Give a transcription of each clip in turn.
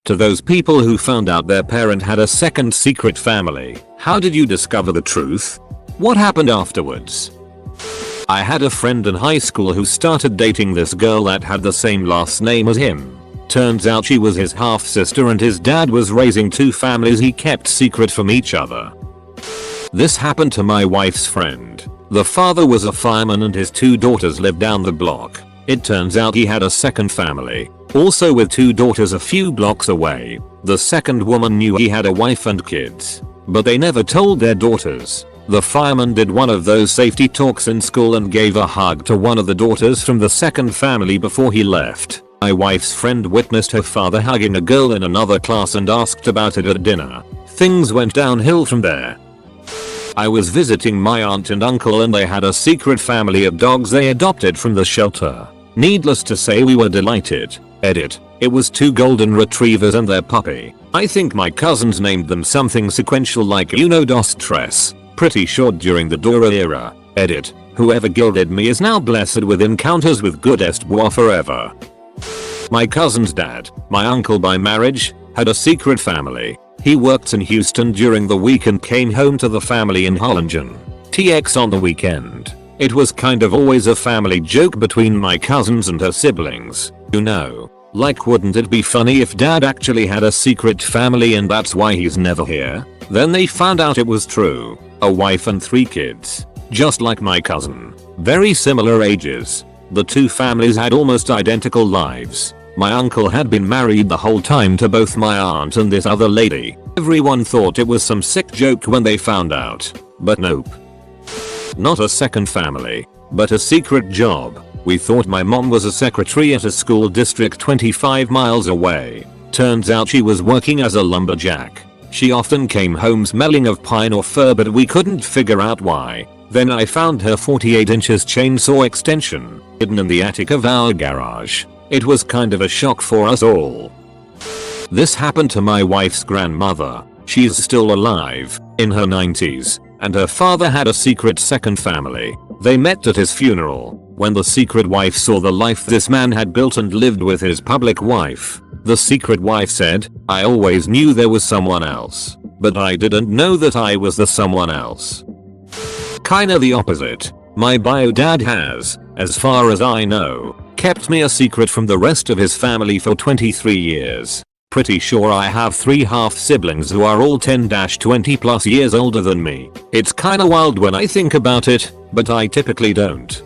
To those people who found out their parent had a second secret family, how did you discover the truth? What happened afterwards? I had a friend in high school who started dating this girl that had the same last name as him. Turns out she was his half sister and his dad was raising two families he kept secret from each other. This happened to my wife's friend. The father was a fireman and his two daughters lived down the block. It turns out he had a second family, also with two daughters a few blocks away. The second woman knew he had a wife and kids, but they never told their daughters. The fireman did one of those safety talks in school and gave a hug to one of the daughters from the second family before he left. My wife's friend witnessed her father hugging a girl in another class and asked about it at dinner. Things went downhill from there. I was visiting my aunt and uncle and they had a secret family of dogs they adopted from the shelter. Needless to say we were delighted. Edit. It was two golden retrievers and their puppy. I think my cousins named them something sequential like Uno Dos Tres. Pretty sure during the Dora era. Edit. Whoever gilded me is now blessed with encounters with good espoir forever. My cousin's dad, my uncle by marriage, had a secret family. He worked in Houston during the week and came home to the family in Harlingen. TX on the weekend. It was kind of always a family joke between my cousins and her siblings. You know, like wouldn't it be funny if dad actually had a secret family and that's why he's never here? Then they found out it was true. A wife and 3 kids. Just like my cousin. Very similar ages. The two families had almost identical lives. My uncle had been married the whole time to both my aunt and this other lady. Everyone thought it was some sick joke when they found out. But nope. Not a second family, but a secret job. We thought my mom was a secretary at a school district 25 miles away. Turns out she was working as a lumberjack. She often came home smelling of pine or fir but we couldn't figure out why. Then I found her 48 inches chainsaw extension hidden in the attic of our garage. It was kind of a shock for us all. This happened to my wife's grandmother. She's still alive, in her 90s, and her father had a secret second family. They met at his funeral. When the secret wife saw the life this man had built and lived with his public wife, the secret wife said, "I always knew there was someone else, but I didn't know that I was the someone else." Kinda the opposite. My bio dad has, as far as I know, kept me a secret from the rest of his family for 23 years. Pretty sure I have 3 half siblings who are all 10-20 plus years older than me. It's kinda wild when I think about it, but I typically don't.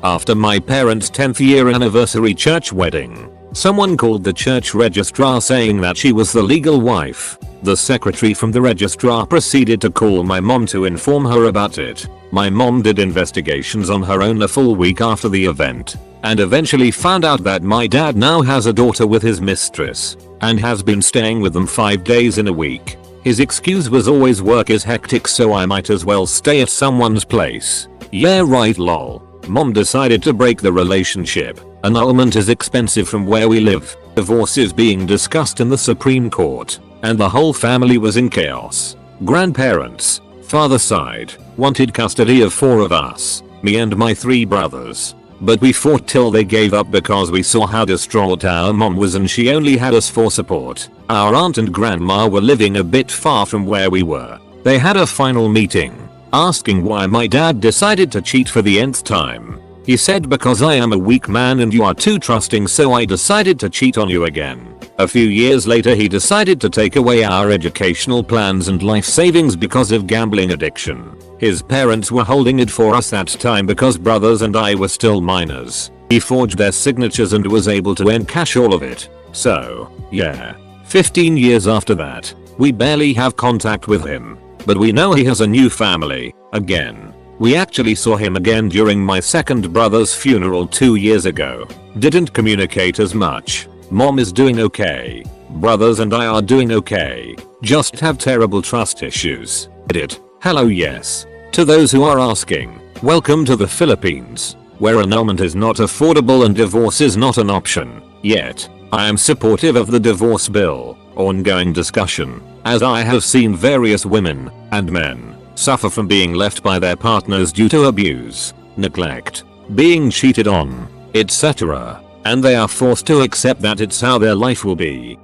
After my parents' 10th year anniversary church wedding, someone called the church registrar saying that she was the legal wife. The secretary from the registrar proceeded to call my mom to inform her about it. My mom did investigations on her own a full week after the event, and eventually found out that my dad now has a daughter with his mistress, and has been staying with them 5 days in a week. His excuse was always work is hectic so I might as well stay at someone's place. Yeah right lol. Mom decided to break the relationship. Annulment is expensive from where we live. Divorce is being discussed in the Supreme Court. And the whole family was in chaos. Grandparents, father's side, wanted custody of 4 of us, me and my 3 brothers. But we fought till they gave up because we saw how distraught our mom was and she only had us for support. Our aunt and grandma were living a bit far from where we were. They had a final meeting, asking why my dad decided to cheat for the nth time. He said, "Because I am a weak man and you are too trusting so I decided to cheat on you again." A few years later he decided to take away our educational plans and life savings because of gambling addiction. His parents were holding it for us that time because brothers and I were still minors. He forged their signatures and was able to encash all of it. So, yeah. 15 years after that, we barely have contact with him. But we know he has a new family, again. We actually saw him again during my second brother's funeral 2 years ago. Didn't communicate as much. Mom is doing okay. Brothers and I are doing okay. Just have terrible trust issues. Edit. Hello yes. To those who are asking, welcome to the Philippines, where annulment is not affordable and divorce is not an option. Yet, I am supportive of the divorce bill, ongoing discussion, as I have seen various women, and men, suffer from being left by their partners due to abuse, neglect, being cheated on, etc. And they are forced to accept that it's how their life will be.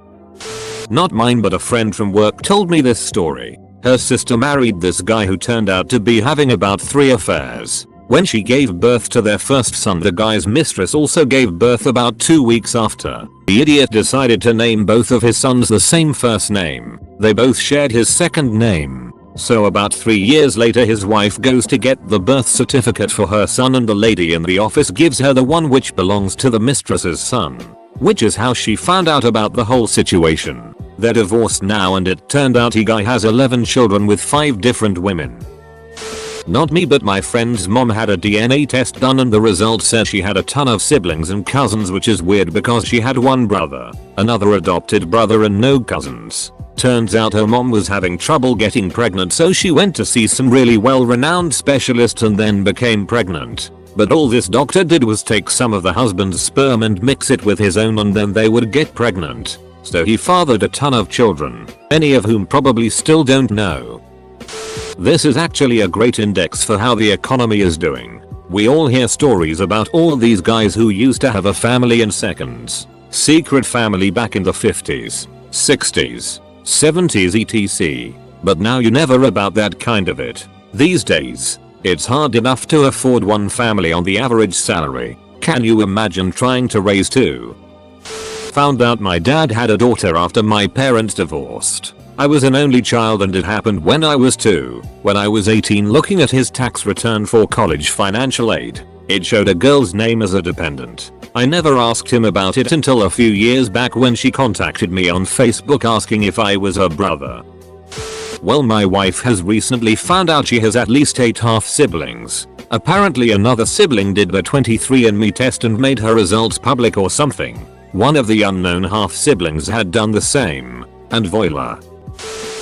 Not mine, but a friend from work told me this story. Her sister married this guy who turned out to be having about 3 affairs. When she gave birth to their first son, the guy's mistress also gave birth about 2 weeks after. The idiot decided to name both of his sons the same first name. They both shared his second name. So about 3 years later, his wife goes to get the birth certificate for her son, and the lady in the office gives her the one which belongs to the mistress's son. Which is how she found out about the whole situation. They're divorced now, and it turned out he guy has 11 children with 5 different women. Not me, but my friend's mom had a DNA test done, and the result said she had a ton of siblings and cousins, which is weird because she had one brother, another adopted brother, and no cousins. Turns out her mom was having trouble getting pregnant, so she went to see some really well-renowned specialists and then became pregnant. But all this doctor did was take some of the husband's sperm and mix it with his own, and then they would get pregnant. So he fathered a ton of children, many of whom probably still don't know. This is actually a great index for how the economy is doing. We all hear stories about all these guys who used to have a family in seconds. Secret family back in the 50s, 60s, 70s etc. But now you never about that kind of it. These days, it's hard enough to afford one family on the average salary. Can you imagine trying to raise 2? Found out my dad had a daughter after my parents divorced. I was an only child, and it happened when I was 2. When I was 18, looking at his tax return for college financial aid, it showed a girl's name as a dependent. I never asked him about it until a few years back when she contacted me on Facebook asking if I was her brother. Well, my wife has recently found out she has at least 8 half siblings. Apparently another sibling did the 23andMe test and made her results public or something. One of the unknown half siblings had done the same. And voila.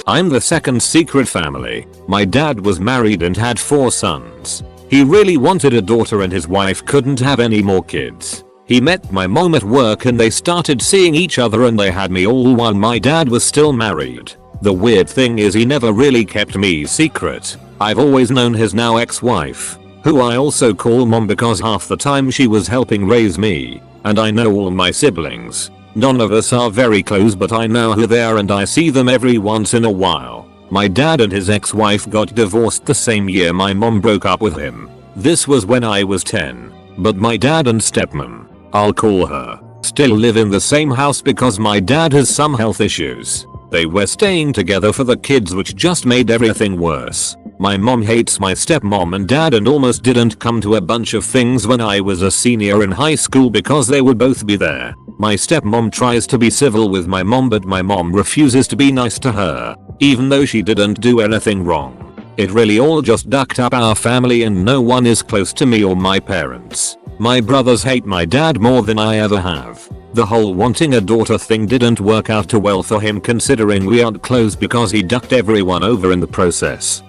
I'm the second secret family. My dad was married and had 4 sons. He really wanted a daughter, and his wife couldn't have any more kids. He met my mom at work and they started seeing each other, and they had me all while my dad was still married. The weird thing is he never really kept me secret. I've always known his now ex-wife, who I also call mom because half the time she was helping raise me, and I know all my siblings. None of us are very close, but I know who they are and I see them every once in a while. My dad and his ex-wife got divorced the same year my mom broke up with him. This was when I was 10. But my dad and stepmom, I'll call her, still live in the same house because my dad has some health issues. They were staying together for the kids, which just made everything worse. My mom hates my stepmom and dad and almost didn't come to a bunch of things when I was a senior in high school because they would both be there. My stepmom tries to be civil with my mom, but my mom refuses to be nice to her, even though she didn't do anything wrong. It really all just ducked up our family, and no one is close to me or my parents. My brothers hate my dad more than I ever have. The whole wanting a daughter thing didn't work out too well for him, considering we aren't close, because he ducked everyone over in the process.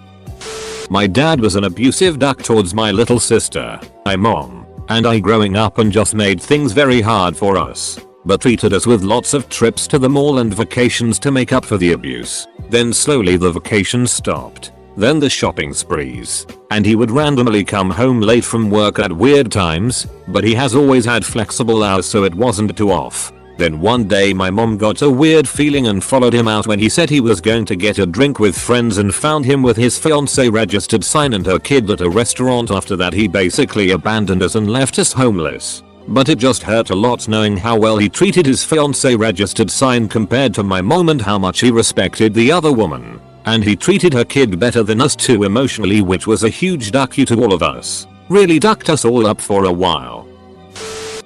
My dad was an abusive duck towards my little sister, my mom, and I growing up, and just made things very hard for us, but treated us with lots of trips to the mall and vacations to make up for the abuse. Then slowly the vacations stopped. Then the shopping sprees, and he would randomly come home late from work at weird times, but he has always had flexible hours, so it wasn't too off. Then one day my mom got a weird feeling and followed him out when he said he was going to get a drink with friends, and found him with his fiancée registered sign and her kid at a restaurant. After that he basically abandoned us and left us homeless. But it just hurt a lot knowing how well he treated his fiancée registered sign compared to my mom, and how much he respected the other woman. And he treated her kid better than us too emotionally, which was a huge duck you to all of us. Really ducked us all up for a while.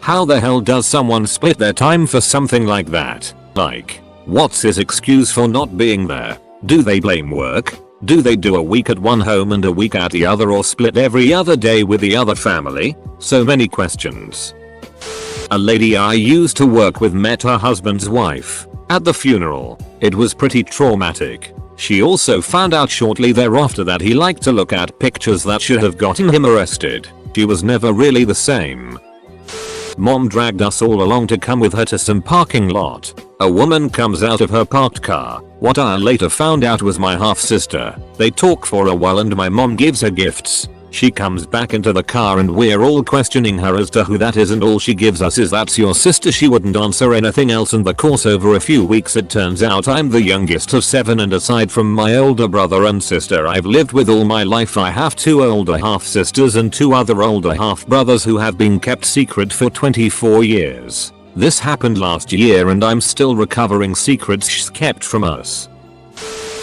How the hell does someone split their time for something like that? Like, what's his excuse for not being there? Do they blame work? Do they do a week at one home and a week at the other, or split every other day with the other family? So many questions. A lady I used to work with met her husband's wife at the funeral. It was pretty traumatic. She also found out shortly thereafter that he liked to look at pictures that should have gotten him arrested. She was never really the same. Mom dragged us all along to come with her to some parking lot. A woman comes out of her parked car. What I later found out was my half sister. They talk for a while and my mom gives her gifts. She comes back into the car and we're all questioning her as to who that is, and all she gives us is "That's your sister." She wouldn't answer anything else. In the course over a few weeks it turns out I'm the youngest of 7, and aside from my older brother and sister I've lived with all my life. I have 2 older half sisters and 2 other older half brothers who have been kept secret for 24 years. This happened last year and I'm still recovering secrets she's kept from us.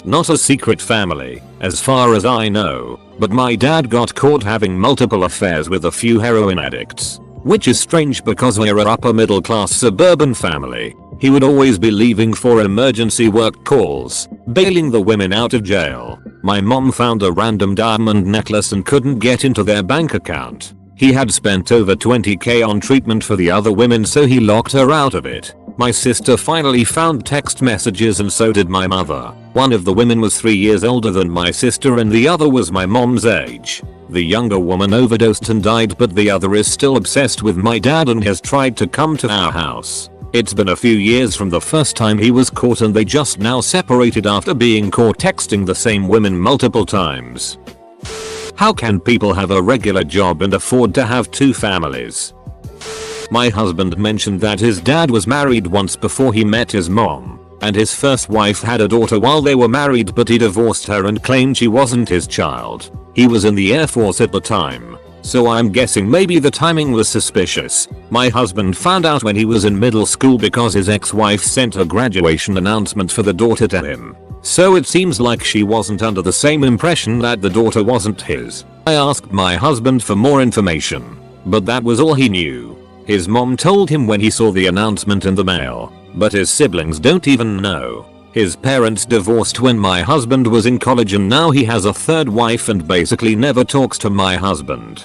Not a secret family, as far as I know, but my dad got caught having multiple affairs with a few heroin addicts, which is strange because we're an upper middle class suburban family. He would always be leaving for emergency work calls, bailing the women out of jail. My mom found a random diamond necklace and couldn't get into their bank account. He had spent over $20,000 on treatment for the other women, so he locked her out of it. My sister finally found text messages and so did my mother. One of the women was 3 years older than my sister and the other was my mom's age. The younger woman overdosed and died, but the other is still obsessed with my dad and has tried to come to our house. It's been a few years from the first time he was caught and they just now separated after being caught texting the same women multiple times. How can people have a regular job and afford to have 2 families? My husband mentioned that his dad was married once before he met his mom, and his first wife had a daughter while they were married, but he divorced her and claimed she wasn't his child. He was in the Air Force at the time, so I'm guessing maybe the timing was suspicious. My husband found out when he was in middle school because his ex-wife sent a graduation announcement for the daughter to him. So it seems like she wasn't under the same impression that the daughter wasn't his. I asked my husband for more information, but that was all he knew. His mom told him when he saw the announcement in the mail, but his siblings don't even know. His parents divorced when my husband was in college and now he has a 3rd wife and basically never talks to my husband.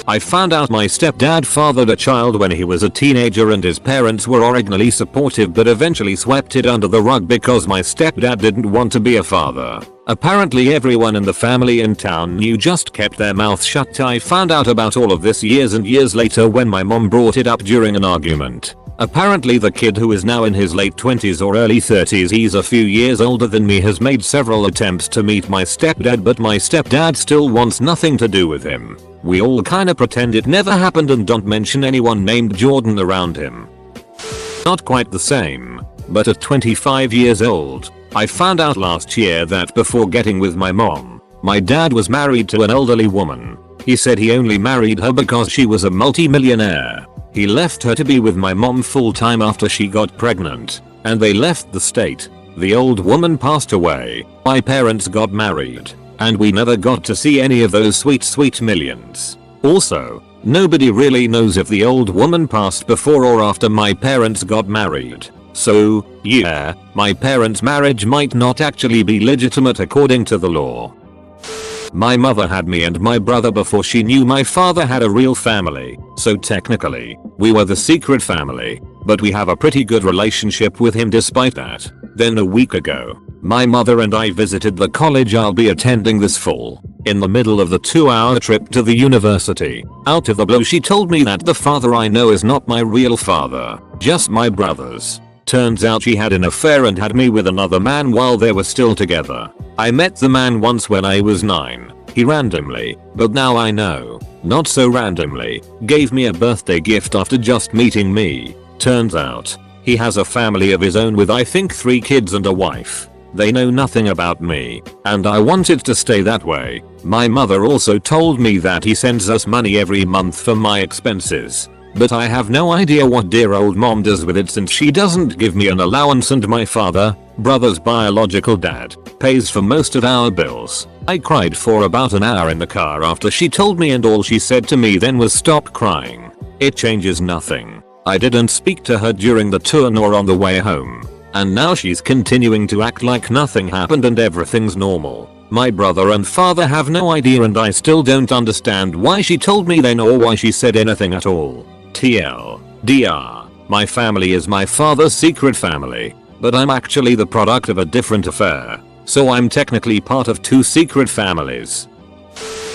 I found out my stepdad fathered a child when he was a teenager and his parents were originally supportive but eventually swept it under the rug because my stepdad didn't want to be a father. Apparently everyone in the family in town knew, just kept their mouth shut. I found out about all of this years and years later when my mom brought it up during an argument. Apparently the kid, who is now in his late 20s or early 30s, he's a few years older than me, has made several attempts to meet my stepdad, but my stepdad still wants nothing to do with him. We all kinda pretend it never happened and don't mention anyone named Jordan around him. Not quite the same, but at 25 years old, I found out last year that before getting with my mom, my dad was married to an elderly woman. He said he only married her because she was a multi-millionaire. He left her to be with my mom full time after she got pregnant, and they left the state. The old woman passed away, my parents got married, and we never got to see any of those sweet millions. Also, nobody really knows if the old woman passed before or after my parents got married. So, yeah, my parents' marriage might not actually be legitimate according to the law. My mother had me and my brother before she knew my father had a real family, so technically, we were the secret family, but we have a pretty good relationship with him despite that. Then a week ago, my mother and I visited the college I'll be attending this fall. In the middle of the 2-hour trip to the university, out of the blue she told me that the father I know is not my real father, just my brother's. Turns out she had an affair and had me with another man while they were still together. I met the man once when I was 9. He randomly, but now I know, not so randomly, gave me a birthday gift after just meeting me. Turns out, he has a family of his own with I think 3 kids and a wife. They know nothing about me, and I wanted to stay that way. My mother also told me that he sends us money every month for my expenses. But I have no idea what dear old mom does with it since she doesn't give me an allowance and my father, brother's biological dad, pays for most of our bills. I cried for about an hour in the car after she told me, and all she said to me then was stop crying. It changes nothing. I didn't speak to her during the tour nor on the way home. And now she's continuing to act like nothing happened and everything's normal. My brother and father have no idea and I still don't understand why she told me then or why she said anything at all. TLDR, my family is my father's secret family, but I'm actually the product of a different affair, so I'm technically part of 2 secret families.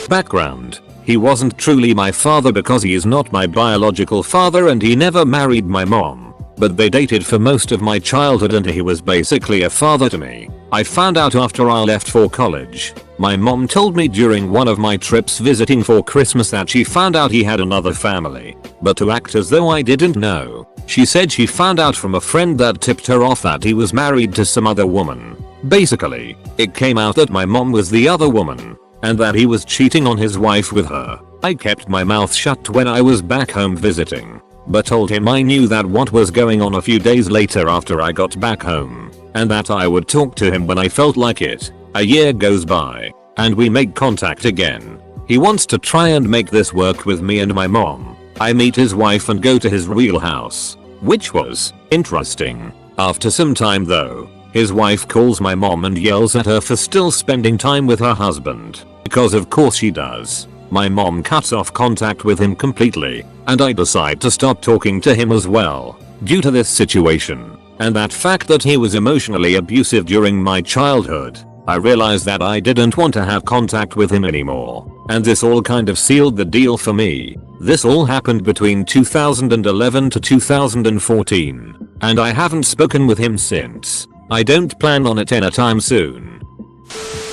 Background: he wasn't truly my father because he is not my biological father and he never married my mom, but they dated for most of my childhood and he was basically a father to me. I found out after I left for college. My mom told me during one of my trips visiting for Christmas that she found out he had another family. But to act as though I didn't know, she said she found out from a friend that tipped her off that he was married to some other woman. Basically, it came out that my mom was the other woman, and that he was cheating on his wife with her. I kept my mouth shut when I was back home visiting, but told him I knew that what was going on a few days later after I got back home, and that I would talk to him when I felt like it. A year goes by, and we make contact again. He wants to try and make this work with me and my mom. I meet his wife and go to his real house, which was interesting. After some time though, his wife calls my mom and yells at her for still spending time with her husband, because of course she does. My mom cuts off contact with him completely, and I decide to stop talking to him as well, due to this situation, and that fact that he was emotionally abusive during my childhood. I realized that I didn't want to have contact with him anymore, and this all kind of sealed the deal for me. This all happened between 2011 to 2014, and I haven't spoken with him since. I don't plan on it anytime soon.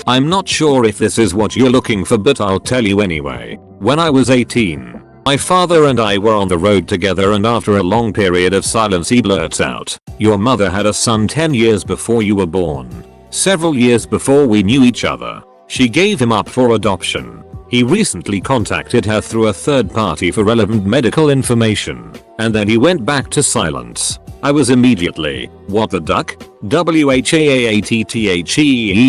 I'm not sure if this is what you're looking for, but I'll tell you anyway. When I was 18, my father and I were on the road together, and after a long period of silence he blurts out, "Your mother had a son 10 years before you were born. Several years before we knew each other. She gave him up for adoption. He recently contacted her through a third party for relevant medical information, and then he went back to silence." I was immediately, "What the duck? WHAAATTHEE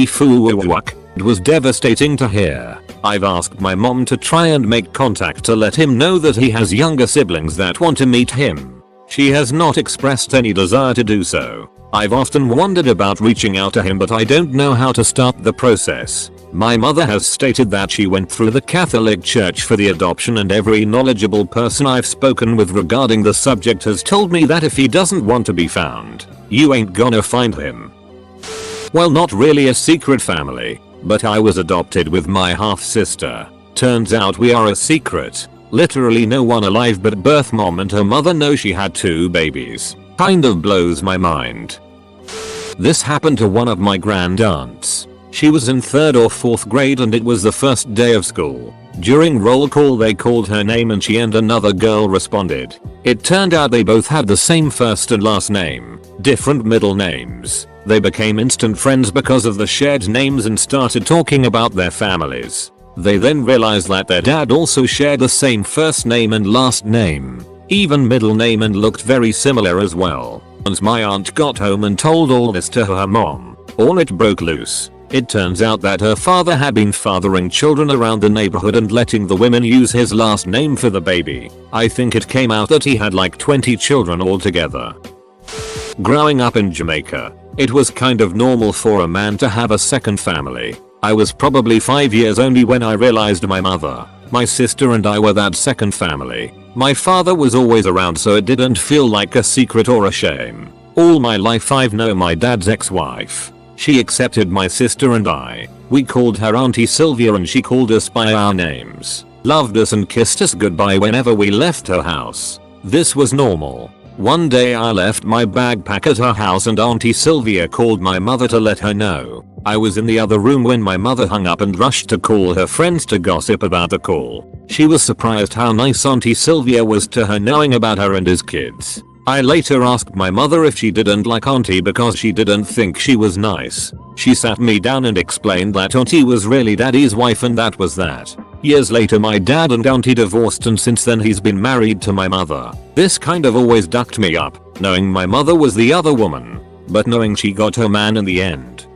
foo-wuck." It was devastating to hear. I've asked my mom to try and make contact to let him know that he has younger siblings that want to meet him. She has not expressed any desire to do so. I've often wondered about reaching out to him, but I don't know how to start the process. My mother has stated that she went through the Catholic Church for the adoption, and every knowledgeable person I've spoken with regarding the subject has told me that if he doesn't want to be found, you ain't gonna find him. Well, not really a secret family, but I was adopted with my half-sister. Turns out we are a secret. Literally no one alive but birth mom and her mother know she had 2 babies. Kind of blows my mind. This happened to one of my grandaunts. She was in 3rd or 4th grade and it was the first day of school. During roll call they called her name and she and another girl responded. It turned out they both had the same first and last name, different middle names. They became instant friends because of the shared names and started talking about their families. They then realized that their dad also shared the same first name and last name, even middle name, and looked very similar as well. Once my aunt got home and told all this to her mom, all it broke loose. It turns out that her father had been fathering children around the neighborhood and letting the women use his last name for the baby. I think it came out that he had like 20 children altogether. Growing up in Jamaica, it was kind of normal for a man to have a second family. I was probably 5 years only when I realized my mother, my sister and I were that second family. My father was always around, so it didn't feel like a secret or a shame. All my life I've known my dad's ex-wife. She accepted my sister and I. We called her Auntie Sylvia and she called us by our names. Loved us and kissed us goodbye whenever we left her house. This was normal. One day I left my backpack at her house and Auntie Sylvia called my mother to let her know. I was in the other room when my mother hung up and rushed to call her friends to gossip about the call. She was surprised how nice Auntie Sylvia was to her, knowing about her and his kids. I later asked my mother if she didn't like Auntie because she didn't think she was nice. She sat me down and explained that Auntie was really Daddy's wife and that was that. Years later my dad and Auntie divorced and since then he's been married to my mother. This kind of always ducked me up, knowing my mother was the other woman, but knowing she got her man in the end.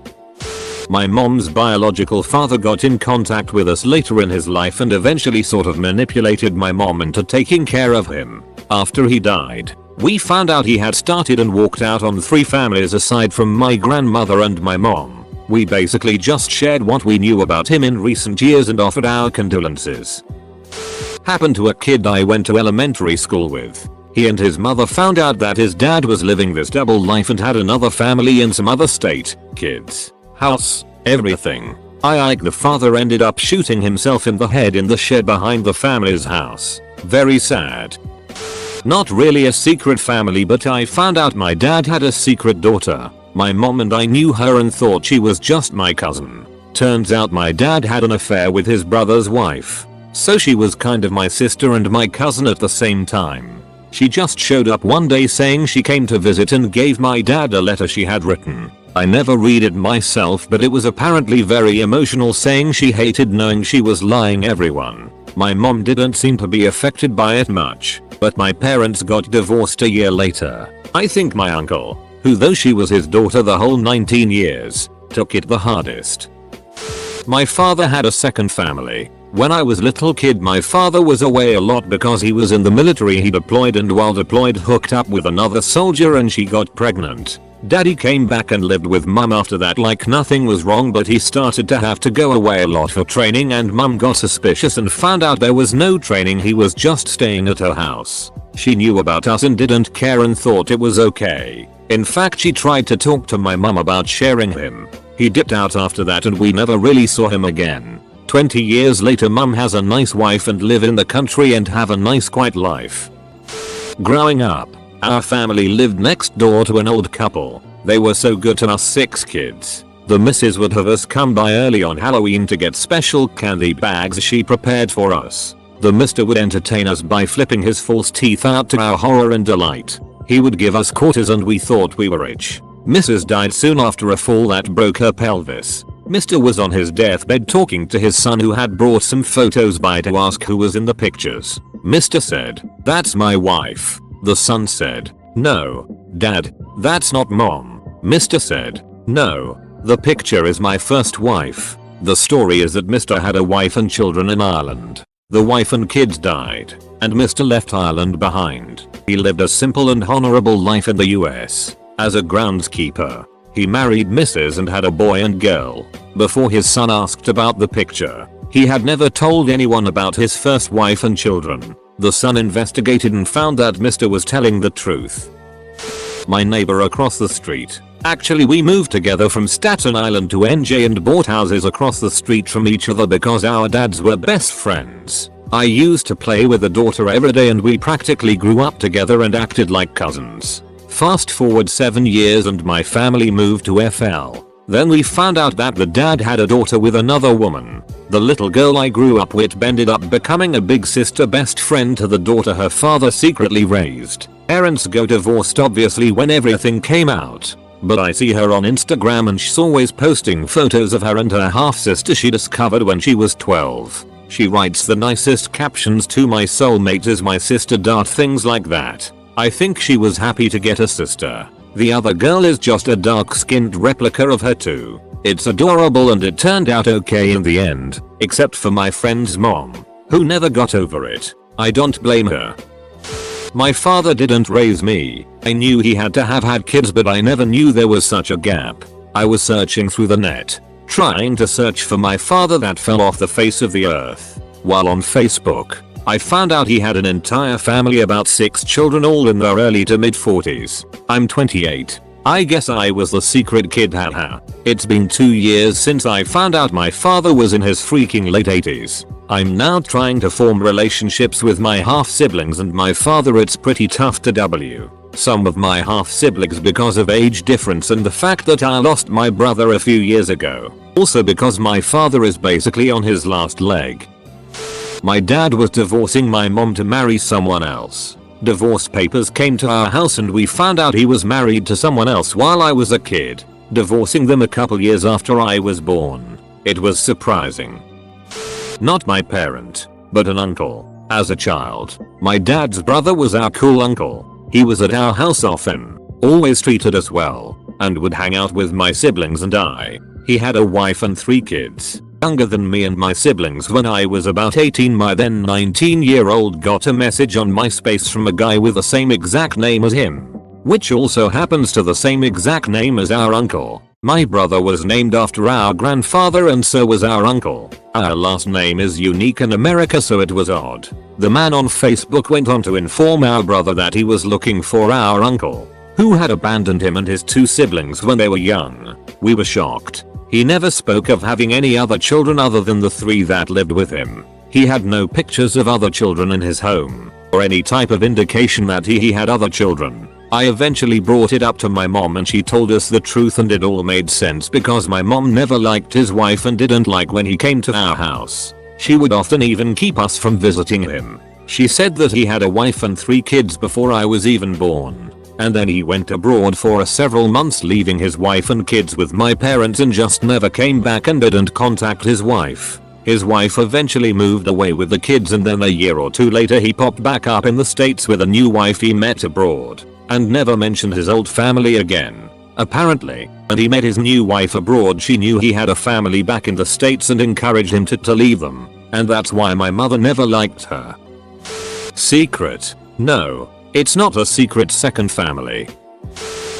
My mom's biological father got in contact with us later in his life and eventually sort of manipulated my mom into taking care of him. After he died, we found out he had started and walked out on 3 families aside from my grandmother and my mom. We basically just shared what we knew about him in recent years and offered our condolences. Happened to a kid I went to elementary school with. He and his mother found out that his dad was living this double life and had another family in some other state, kids, house, everything. The father ended up shooting himself in the head in the shed behind the family's house. Very sad. Not really a secret family, but I found out my dad had a secret daughter. My mom and I knew her and thought she was just my cousin. Turns out my dad had an affair with his brother's wife. So she was kind of my sister and my cousin at the same time. She just showed up one day saying she came to visit and gave my dad a letter she had written. I never read it myself, but it was apparently very emotional, saying she hated knowing she was lying everyone. My mom didn't seem to be affected by it much, but my parents got divorced a year later. I think my uncle, who though she was his daughter the whole 19 years, took it the hardest. My father had a second family. When I was little kid, my father was away a lot because he was in the military. He deployed and while deployed hooked up with another soldier and she got pregnant. Daddy came back and lived with mum after that like nothing was wrong, but he started to have to go away a lot for training and mum got suspicious and found out there was no training, he was just staying at her house. She knew about us and didn't care and thought it was okay. In fact, she tried to talk to my mum about sharing him. He dipped out after that and we never really saw him again. 20 years later, mum has a nice wife and live in the country and have a nice quiet life. Growing up, our family lived next door to an old couple. They were so good to us 6 kids. The missus would have us come by early on Halloween to get special candy bags she prepared for us. The mister would entertain us by flipping his false teeth out to our horror and delight. He would give us quarters and we thought we were rich. Mrs. died soon after a fall that broke her pelvis. Mr. was on his deathbed talking to his son who had brought some photos by to ask who was in the pictures. Mr. said, "That's my wife." The son said, "No, Dad, that's not Mom." Mr. said, "No, the picture is my first wife." The story is that Mr. had a wife and children in Ireland. The wife and kids died, and Mr. left Ireland behind. He lived a simple and honorable life in the US. As a groundskeeper, he married Mrs. and had a boy and girl. Before his son asked about the picture, he had never told anyone about his first wife and children. The son investigated and found that Mr. was telling the truth. My neighbor across the street. Actually, we moved together from Staten Island to NJ and bought houses across the street from each other because our dads were best friends. I used to play with the daughter every day and we practically grew up together and acted like cousins. Fast forward 7 years and my family moved to FL. Then we found out that the dad had a daughter with another woman. The little girl I grew up with ended up becoming a big sister best friend to the daughter her father secretly raised. Parents got divorced obviously when everything came out. But I see her on Instagram and she's always posting photos of her and her half sister she discovered when she was 12. She writes the nicest captions to "my soulmate is my sister" things like that. I think she was happy to get a sister. The other girl is just a dark-skinned replica of her too. It's adorable and it turned out okay in the end, except for my friend's mom, who never got over it. I don't blame her. My father didn't raise me. I knew he had to have had kids, but I never knew there was such a gap. I was searching through the net, trying to search for my father that fell off the face of the earth. While on Facebook, I found out he had an entire family, about 6 children, all in their early to mid 40s. I'm 28. I guess I was the secret kid, haha. It's been 2 years since I found out my father was in his freaking late 80s. I'm now trying to form relationships with my half siblings and my father. It's pretty tough to W some of my half siblings because of age difference and the fact that I lost my brother a few years ago. Also because my father is basically on his last leg. My dad was divorcing my mom to marry someone else. Divorce papers came to our house and we found out he was married to someone else while I was a kid, divorcing them a couple years after I was born. It was surprising. Not my parent, but an uncle. As a child, my dad's brother was our cool uncle. He was at our house often, always treated us well, and would hang out with my siblings and I. He had a wife and 3 kids. Younger than me and my siblings. When I was about 18, my then 19-year-old got a message on MySpace from a guy with the same exact name as him, which also happens to the same exact name as our uncle. My brother was named after our grandfather and so was our uncle. Our last name is unique in America, so it was odd. The man on Facebook went on to inform our brother that he was looking for our uncle, who had abandoned him and his 2 siblings when they were young. We were shocked. He never spoke of having any other children other than the 3 that lived with him. He had no pictures of other children in his home, or any type of indication that he had other children. I eventually brought it up to my mom and she told us the truth and it all made sense because my mom never liked his wife and didn't like when he came to our house. She would often even keep us from visiting him. She said that he had a wife and 3 kids before I was even born. And then he went abroad for several months leaving his wife and kids with my parents and just never came back and didn't contact his wife. His wife eventually moved away with the kids and then a year or 2 later he popped back up in the States with a new wife he met abroad. And never mentioned his old family again. Apparently, when he met his new wife abroad she knew he had a family back in the States and encouraged him to leave them. And that's why my mother never liked her. Secret? No, it's not a secret second family.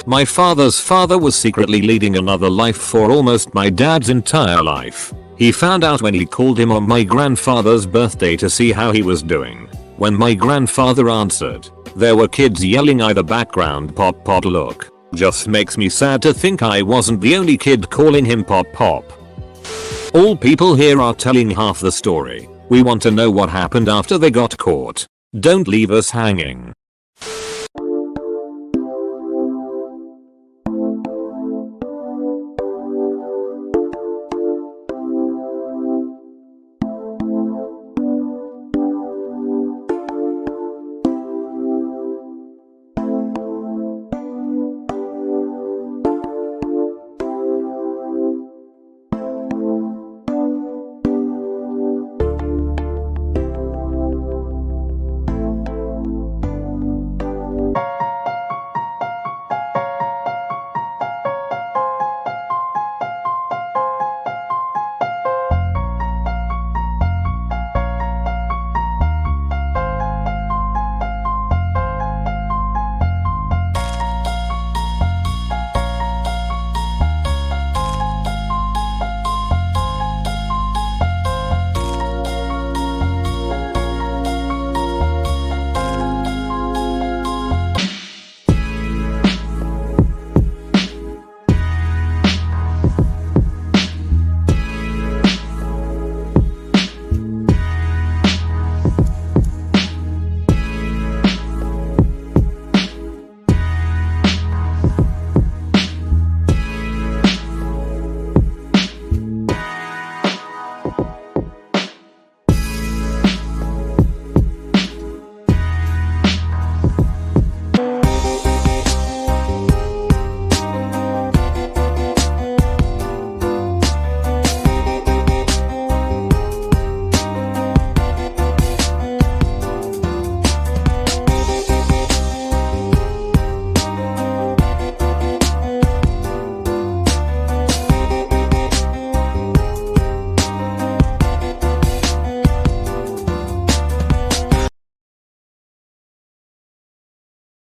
My father's father was secretly leading another life for almost my dad's entire life. He found out when he called him on my grandfather's birthday to see how he was doing. When my grandfather answered, there were kids yelling either background pop pop. Look, just makes me sad to think I wasn't the only kid calling him pop pop. All people here are telling half the story. We want to know what happened after they got caught. Don't leave us hanging.